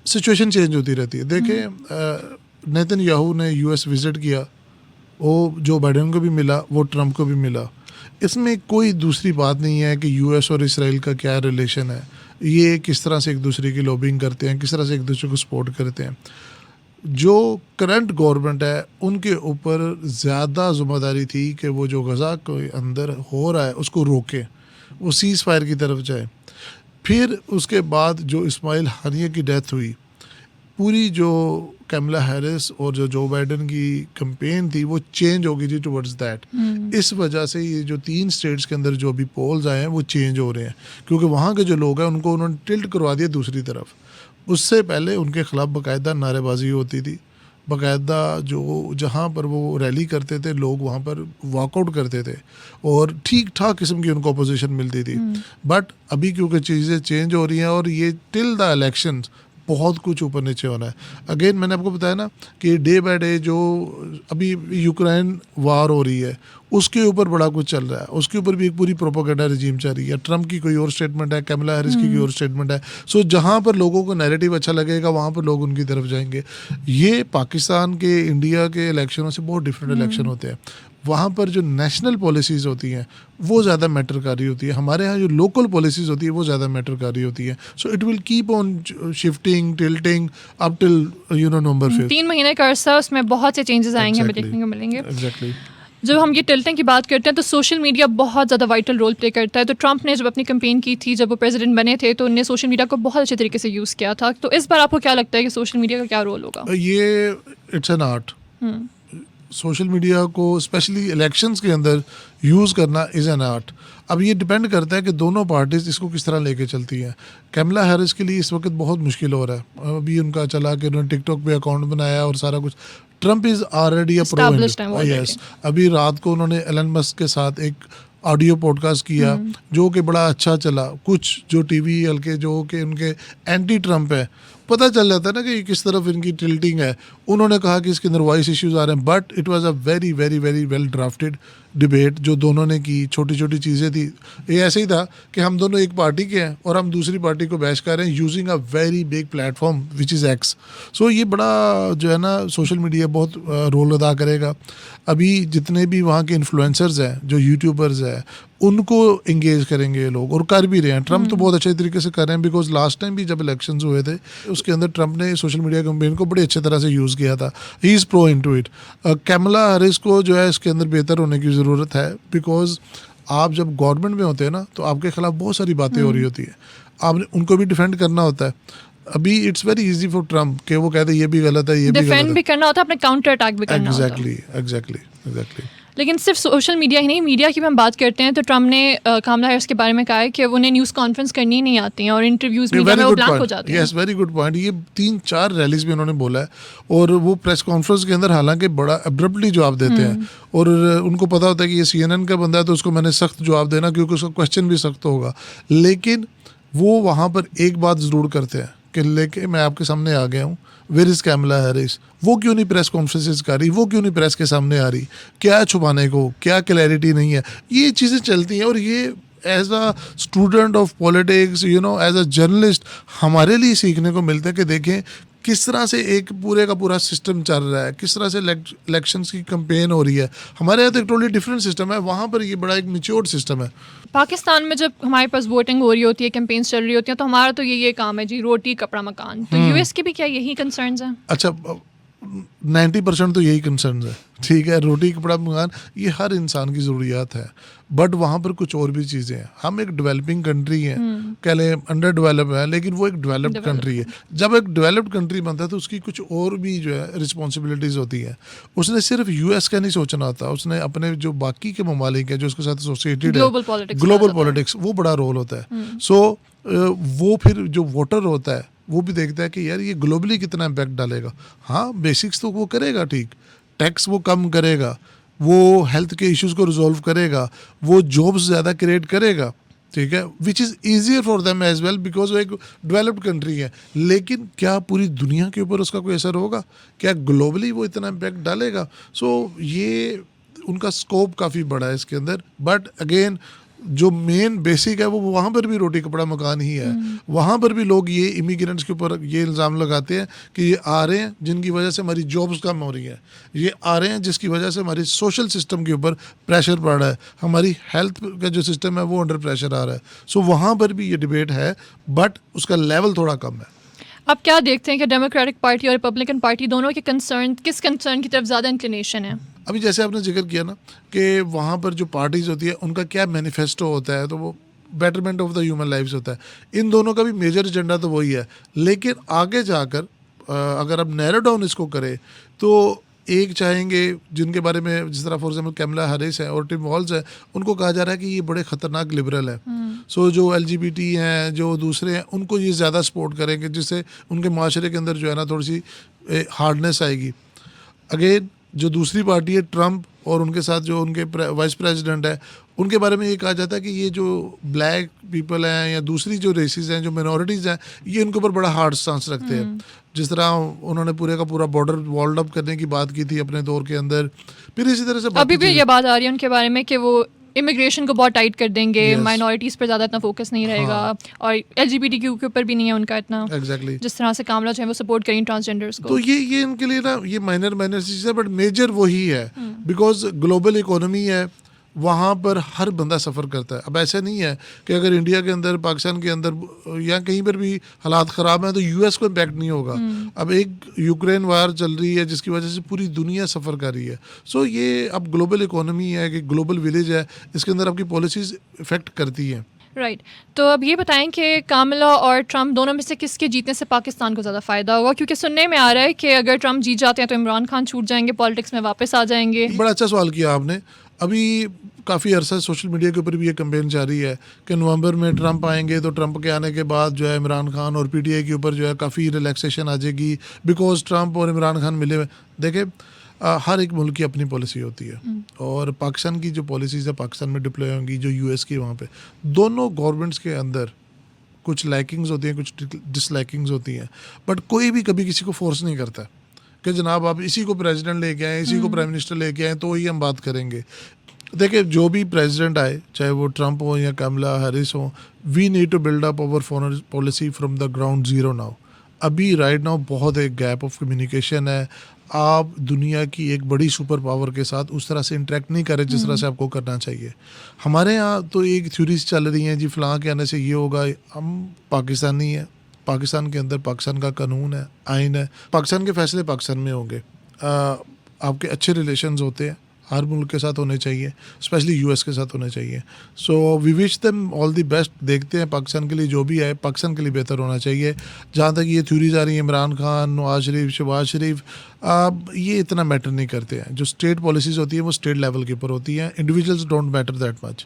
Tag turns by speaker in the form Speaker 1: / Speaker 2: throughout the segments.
Speaker 1: Situation change होती रहती है। देखिए नेतन्याहू ने यूएस विजिट किया, वो जो बाइडेन को भी मिला, वो ट्रंप को भी मिला। इसमें कोई दूसरी बात नहीं है कि यूएस और इसराइल का क्या रिलेशन है, ये किस तरह से एक दूसरे की लॉबिंग करते हैं, किस तरह से एक दूसरे को सपोर्ट करते हैं। जो करंट गवर्नमेंट है उनके ऊपर ज़्यादा जिम्मेदारी थी कि वो जो गज़ा के अंदर हो रहा है उसको रोके, वो सीज़ फायर की तरफ जाए। फिर उसके बाद जो इस्माइल हानिया की डेथ हुई, पूरी जो कैमला हैरिस और जो बाइडेन की कैंपेन थी वो चेंज हो गई थी टुवर्ड्स दैट। इस वजह से ये जो 3 स्टेट्स के अंदर जो अभी पोल्स आए हैं वो चेंज हो रहे हैं, क्योंकि वहाँ के जो लोग हैं उनको उन्होंने टिल्ट करवा दिया दूसरी तरफ। उससे पहले उनके ख़िलाफ़ बाकायदा नारेबाजी होती थी, बाकायदा जो जहाँ पर वो रैली करते थे लोग वहाँ पर वॉकआउट करते थे और ठीक ठाक किस्म की उनको अपोजिशन मिलती थी। बट अभी क्योंकि चीज़ें चेंज हो रही हैं और ये टिल द इलेक्शंस बहुत कुछ ऊपर नीचे होना है। अगेन मैंने आपको बताया ना कि डे बाय डे जो अभी यूक्रेन वार हो रही है उसके ऊपर बड़ा कुछ चल रहा है, उसके ऊपर भी एक पूरी प्रोपेगेंडा रिजीम चल रही है। ट्रंप की कोई और स्टेटमेंट है, कैमला हैरिस की कोई और स्टेटमेंट है। सो जहाँ पर लोगों को नैरेटिव अच्छा लगेगा वहाँ पर लोग उनकी तरफ जाएंगे। ये पाकिस्तान के, इंडिया के इलेक्शनों से बहुत डिफरेंट इलेक्शन होते हैं। वहाँ पर जो नेशनल पॉलिसीज़ होती हैं वो ज़्यादा मैटर कर रही होती है, हमारे यहाँ जो लोकल पॉलिसीज़ होती है वो ज़्यादा मैटर कर रही होती है। So it will keep on shifting, tilting up till नवंबर 5।
Speaker 2: 3 महीने का अरसा, उसमें बहुत से चेंजेस आएंगे, हमें देखने को मिलेंगे।
Speaker 1: एग्जैक्टली।
Speaker 2: जब हम ये टिल्टिंग की बात करते हैं तो सोशल मीडिया बहुत ज़्यादा वाइटल रोल प्ले करता है। तो ट्रंप ने जब अपनी कैंपेन की थी, जब वो प्रेसिडेंट बने थे, तो उन्होंने सोशल मीडिया को बहुत अच्छे तरीके से यूज़ किया था। तो इस बार आपको क्या लगता है कि सोशल मीडिया का क्या रोल होगा?
Speaker 1: ये it's an art. Social media को स्पेशली इलेक्शंस के अंदर यूज़ करना इज़ एन आर्ट। अब ये डिपेंड करता है कि दोनों पार्टीज इसको किस तरह लेके चलती हैं। कैमला हैरिस के लिए इस वक्त बहुत मुश्किल हो रहा है। अभी उनका चला कि उन्होंने टिकटॉक पे अकाउंट बनाया और सारा कुछ। Trump is already a pro. Yes, अभी रात को उन्होंने एलन मस्क के साथ एक ऑडियो पॉडकास्ट किया जो कि बड़ा अच्छा चला। कुछ जो टीवी हल्के जो कि उनके एंटी ट्रंप है, पता चल जाता है ना कि किस तरफ इनकी टिल्टिंग है। उन्होंने कहा कि इसके अंदर वॉइस इश्यूज आ रहे हैं, but it was a very very very well drafted debate जो दोनों ने की। छोटी छोटी चीज़ें थी। ये ऐसे ही था कि हम दोनों एक पार्टी के हैं और हम दूसरी पार्टी को बैश कर रहे हैं using a very big platform which is X. So ये बड़ा जो है ना सोशल मीडिया बहुत रोल अदा करेगा। अभी जितने भी वहाँ के इन्फ्लुएंसर्स हैं, जो यूट्यूबर्स हैं, उनको इंगेज करेंगे ये लोग और कर भी रहे हैं। ट्रंप तो बहुत अच्छे तरीके से कर रहे हैं, बिकॉज लास्ट टाइम भी जब इलेक्शंस हुए थे उसके अंदर ट्रंप ने सोशल मीडिया कैंपेन को बड़ी अच्छे तरह से यूज़ किया था। He is pro into it. Kamala Harris को जो है इसके अंदर बेहतर होने की ज़रूरत है, बिकॉज आप जब गवर्नमेंट में होते हैं ना तो आपके खिलाफ बहुत सारी बातें हो रही होती है, आपने उनको भी डिफेंड करना होता है। अभी it's very easy for Trump कि वो कहते हैं ये भी गलत है, ये भी गलत है,
Speaker 2: डिफेंड भी करना होता है, अपने काउंटर अटैक भी करना होता है।
Speaker 1: एग्जैक्टली।
Speaker 2: लेकिन सिर्फ सोशल मीडिया ही नहीं, मीडिया की भी हम बात करते हैं तो ट्रंप ने कमला हैरिस के बारे में कहा है कि उन्हें न्यूज़ कॉन्फ्रेंस करनी ही नहीं आती हैं और इंटरव्यूज मीडिया में वो ब्लैंक हो जाते हैं।
Speaker 1: Yes, very good point. ये 3-4 रैलीज में उन्होंने बोला है और वो प्रेस कॉन्फ्रेंस के अंदर हालांकि बड़ा अब्रप्टली जवाब देते हैं और उनको पता होता है कि ये CNN का बंदा है तो उसको मैंने सख्त जवाब देना, क्योंकि उसका क्वेश्चन भी सख्त होगा। लेकिन वो वहाँ पर एक बात ज़रूर करते हैं कि लेके मैं आपके सामने आ गया हूँ, वेयर इज़ कैमला हैरिस। वो क्यों नहीं प्रेस कॉन्फ्रेंसेस कर रही, वो क्यों नहीं प्रेस के सामने आ रही, क्या छुपाने को, क्या क्लैरिटी नहीं है। ये चीज़ें चलती हैं और ये as a student of politics, as a journalist हमारे लिए सीखने को मिलता है कि देखें किस तरह से एक पूरे का पूरा सिस्टम चल रहा है, किस तरह से इलेक्शंस की कैंपेन हो रही है। हमारे यहाँ तो एक टोटली डिफरेंट सिस्टम है, वहाँ पर ये बड़ा एक मैच्योर्ड सिस्टम है।
Speaker 2: पाकिस्तान में जब हमारे पास वोटिंग हो रही होती है, कैंपेन्स चल रही होती हैं, तो हमारा तो ये काम है जी, रोटी कपड़ा मकान। तो यूएस के भी क्या यही कंसर्न्स हैं? अच्छा,
Speaker 1: 90% तो यही कंसर्न है। ठीक है, रोटी कपड़ा मकान ये हर इंसान की ज़रूरियात है, बट वहाँ पर कुछ और भी चीज़ें हैं। हम एक डेवलपिंग कंट्री हैं, कह लें अंडर डेवलप है, लेकिन वो एक डेवलप्ड कंट्री है। जब एक डेवलप्ड कंट्री बनता है तो उसकी कुछ और भी जो है रिस्पॉन्सिबिलिटीज़ होती हैं। उसने सिर्फ यूएस का नहीं सोचना होता, उसने अपने जो बाकी के ममालिक हैं जो उसके साथ एसोसिएटेड है, ग्लोबल पॉलिटिक्स, वो बड़ा रोल होता है। सो वो फिर जो वोटर होता है वो भी देखता है कि यार ये ग्लोबली कितना इम्पैक्ट डालेगा। हाँ, बेसिक्स तो वो करेगा, ठीक, टैक्स वो कम करेगा, वो हेल्थ के इश्यूज को रिजॉल्व करेगा, वो जॉब्स ज़्यादा क्रिएट करेगा, ठीक है, which is easier for them as well because वो एक डेवलप्ड कंट्री है। लेकिन क्या पूरी दुनिया के ऊपर उसका कोई असर होगा? क्या ग्लोबली वो इतना इम्पैक्ट डालेगा? सो ये उनका स्कोप काफ़ी बड़ा है इसके अंदर। बट अगेन जो मेन बेसिक है वो वहाँ पर भी रोटी कपड़ा मकान ही है। वहाँ पर भी लोग ये इमिग्रेंट्स के ऊपर ये इल्ज़ाम लगाते हैं कि ये आ रहे हैं जिनकी वजह से हमारी जॉब्स कम हो रही हैं, ये आ रहे हैं जिसकी वजह से हमारी सोशल सिस्टम के ऊपर प्रेशर पड़ रहा है, हमारी हेल्थ का जो सिस्टम है वो अंडर प्रेशर आ रहा है। सो वहाँ पर भी ये डिबेट है, बट उसका लेवल थोड़ा कम है।
Speaker 2: आप क्या देखते हैं कि डेमोक्रेटिक पार्टी और रिपब्लिकन पार्टी दोनों के किस कंसर्न की तरफ ज़्यादा इंक्लिनेशन है?
Speaker 1: अभी जैसे आपने जिक्र किया ना कि वहाँ पर जो पार्टीज़ होती है उनका क्या मैनिफेस्टो होता है, तो वो betterment of the human lifes होता है। इन दोनों का भी मेजर एजेंडा तो वही है, लेकिन आगे जाकर अगर आप नैरो डाउन इसको करें तो एक चाहेंगे जिनके बारे में, जिस तरह फॉर एग्जांपल कैमला हैरिस है और टिम वॉल्स है, उनको कहा जा रहा है कि ये बड़े ख़तरनाक लिबरल है। सो जो LGBT हैं, जो दूसरे हैं, उनको ये ज़्यादा सपोर्ट करेंगे, जिससे उनके माशरे के अंदर जो है ना थोड़ी सी हार्डनेस आएगी। अगेन जो दूसरी पार्टी है ट्रम्प और उनके साथ जो उनके वाइस प्रेसिडेंट है, उनके बारे में ये कहा जाता है कि ये जो ब्लैक पीपल हैं या दूसरी जो रेसेस हैं, जो मिनॉरिटीज़ हैं, ये इनके ऊपर बड़ा हार्ड स्टांस रखते हैं। जिस तरह उन्होंने पूरे का पूरा बॉर्डर वॉल्ड अप करने की बात की थी अपने दौर के अंदर, फिर इसी तरह से
Speaker 2: अभी भी ये बात आ रही है उनके बारे में कि वो इमिग्रेशन को बहुत टाइट कर देंगे,
Speaker 1: Yes.
Speaker 2: माइनॉरिटीज़ पर ज़्यादा इतना फोकस नहीं रहेगा, और LGBTQ के ऊपर भी नहीं है उनका इतना,
Speaker 1: एग्जैक्टली।
Speaker 2: जिस तरह से कामला जो है वो सपोर्ट करें ट्रांसजेंडर्स को।
Speaker 1: तो ये इनके लिए ना ये माइनर चीज़ है, बट मेजर वही है बिकॉज ग्लोबल इकोनॉमी है, वहाँ पर हर बंदा सफ़र करता है। अब ऐसा नहीं है कि अगर इंडिया के अंदर, पाकिस्तान के अंदर या कहीं पर भी हालात ख़राब हैं तो US को इम्पैक्ट नहीं होगा। अब एक यूक्रेन वार चल रही है जिसकी वजह से पूरी दुनिया सफ़र कर रही है। सो ये अब ग्लोबल इकोनॉमी है कि ग्लोबल विलेज है, इसके अंदर आपकी पॉलिसीज़ इफ़ेक्ट करती हैं।
Speaker 2: राइट। तो अब ये बताएं कि कामला और ट्रम्प दोनों में से किसके जीतने से पाकिस्तान को ज़्यादा फ़ायदा होगा? क्योंकि सुनने में आ रहा है कि अगर ट्रम्प जीत जाते हैं तो इमरान खान छूट जाएंगे, पॉलिटिक्स में वापस आ जाएंगे।
Speaker 1: बड़ा अच्छा सवाल किया आपने। अभी काफ़ी अरसा सोशल मीडिया के ऊपर भी ये कैंपेन जारी है कि नवंबर में ट्रंप आएंगे, तो ट्रंप के आने के बाद जो है इमरान खान और PTI के ऊपर जो है काफ़ी रिलैक्सेशन आ जाएगी बिकॉज ट्रंप और इमरान खान मिले हुए। देखिए हर एक मुल्क की अपनी पॉलिसी होती है और पाकिस्तान की जो पॉलिसीज़ है पाकिस्तान में डिप्लॉय होंगी, जो US की वहाँ पे दोनों गवर्नमेंट्स के अंदर कुछ लैकिंग्स होती हैं, कुछ डिसलैकिंग्स होती हैं, बट कोई भी कभी किसी को फोर्स नहीं करता कि जनाब आप इसी को प्रेसिडेंट लेके आए, इसी को प्राइम मिनिस्टर लेके आए तो ही हम बात करेंगे। देखिए जो भी प्रेसिडेंट आए, चाहे वो ट्रंप हो या कैमला हैरिस हो, we need to build up our foreign policy from the ground zero now. अभी राइट नाउ बहुत एक गैप ऑफ कम्युनिकेशन है। आप दुनिया की एक बड़ी सुपर पावर के साथ उस तरह से इंटरेक्ट नहीं कर रहे जिस तरह से आपको करना चाहिए। हमारे यहाँ तो एक थ्योरीज चल रही हैं जी, फलां के आने से ये होगा। हम पाकिस्तानी हैं, पाकिस्तान के अंदर पाकिस्तान का कानून है, आइन है, पाकिस्तान के फैसले पाकिस्तान में होंगे। आपके अच्छे रिलेशंस होते हैं, हर मुल्क के साथ होने चाहिए, स्पेशली US के साथ होने चाहिए। So we wish them all the best. देखते हैं पाकिस्तान के लिए जो भी है पाकिस्तान के लिए बेहतर होना चाहिए। जहाँ तक ये थ्योरीज आ रही है इमरान खान, नवाज शरीफ, शहबाज शरीफ, ये इतना मैटर नहीं करते हैं। जो स्टेट पॉलिसीज़ होती है वो स्टेट लेवल के ऊपर होती हैं, individuals don't matter that much.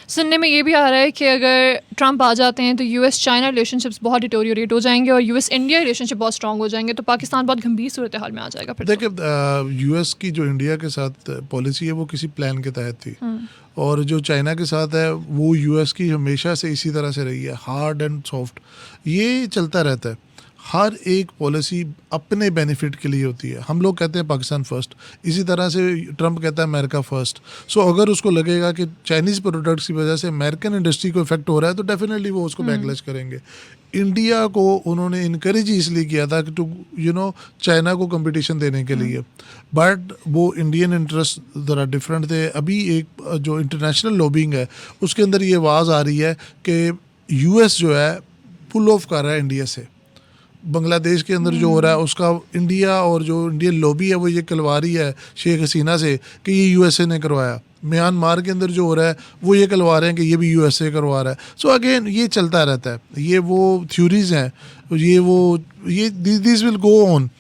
Speaker 2: सुनने में ये भी आ रहा है कि अगर ट्रंप आ जाते हैं तो US चाइना रिलेशनशिप्स बहुत डिटोरिएट हो जाएंगे और US इंडिया रिलेशनशिप बहुत स्ट्रांग हो जाएंगे, तो पाकिस्तान बहुत गंभीर सूरत हाल में आ जाएगा फिर।
Speaker 1: देखिए US की जो इंडिया के साथ पॉलिसी है वो किसी प्लान के तहत थी, और जो चाइना के साथ है वो US की हमेशा से इसी तरह से रही है, हार्ड एंड सॉफ्ट। ये चलता रहता है। हर एक पॉलिसी अपने बेनिफिट के लिए होती है। हम लोग कहते हैं पाकिस्तान फर्स्ट, इसी तरह से ट्रंप कहता है अमेरिका फर्स्ट। सो अगर उसको लगेगा कि चाइनीज़ प्रोडक्ट्स की वजह से अमेरिकन इंडस्ट्री को इफेक्ट हो रहा है तो डेफिनेटली वो उसको बैकलैश करेंगे। इंडिया को उन्होंने इनकरेज इसलिए किया था कि टू चाइना को कंपटीशन देने के लिए, बट वो इंडियन इंटरेस्ट ज़रा डिफरेंट थे। अभी एक जो इंटरनेशनल लॉबिंग है उसके अंदर ये आवाज़ आ रही है कि US जो है पुल ऑफ कर रहा है इंडिया से। बांग्लादेश के अंदर जो हो रहा है उसका इंडिया और जो इंडियन लॉबी है वो ये कहलवा रही है शेख हसीना से कि ये USA ने करवाया। म्यांमार के अंदर जो हो रहा है वो ये कहलवा रहे हैं कि ये भी USA करवा रहा है। सो अगेन ये चलता रहता है। ये वो थ्योरीज हैं, ये दिस विल गो ऑन।